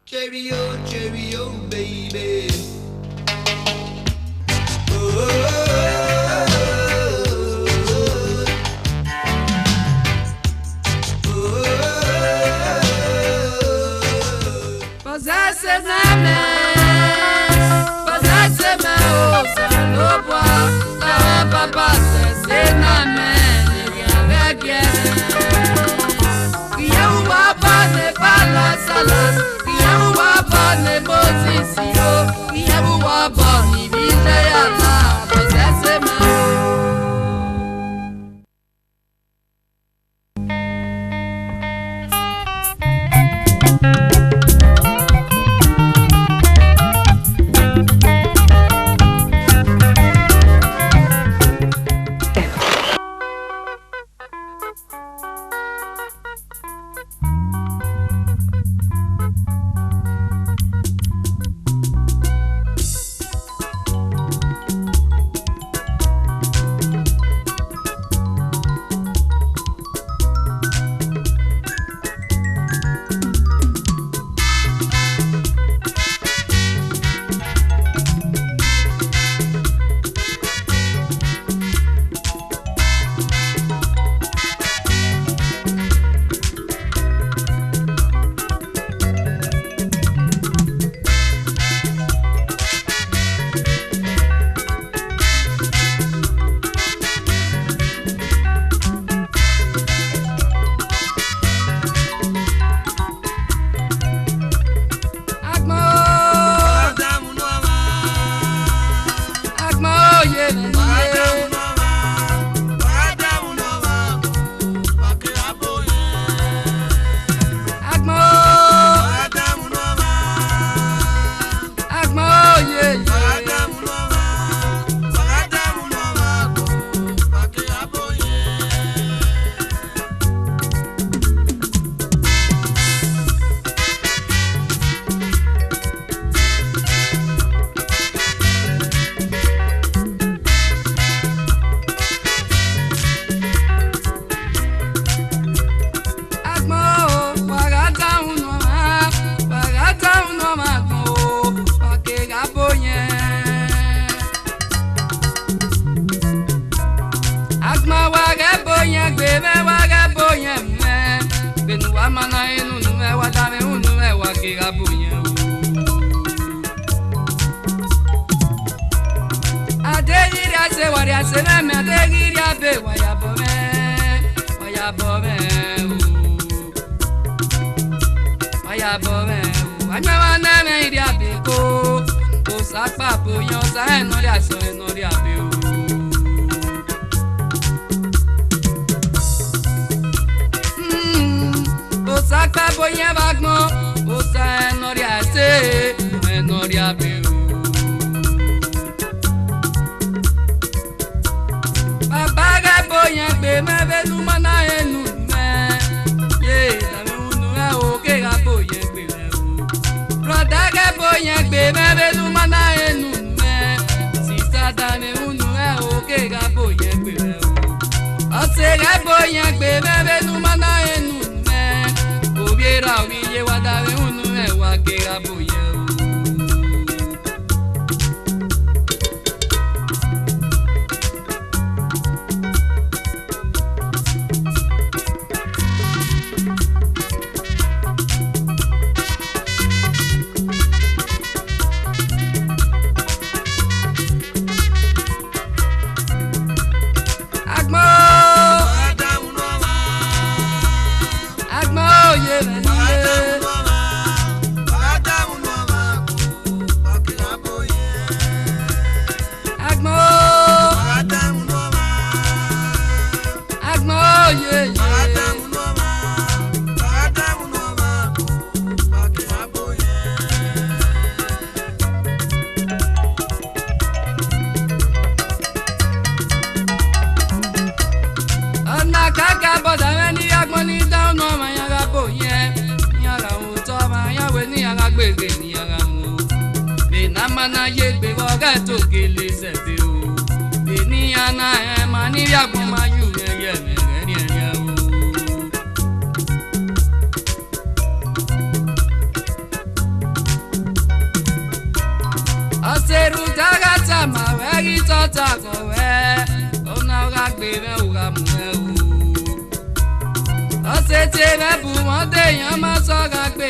cheerio, baby. Possesse ma mère, possesse ma ossa, le bois, la papa, c'est ma mère, avec elle. Rien va pas ne pas la salade, rien va pas ne position, rien va pas ni vite à la possesse ma. ta kowe ona ga gbe me o ga mu e o o se te me bu mo de yan ma so ga gbe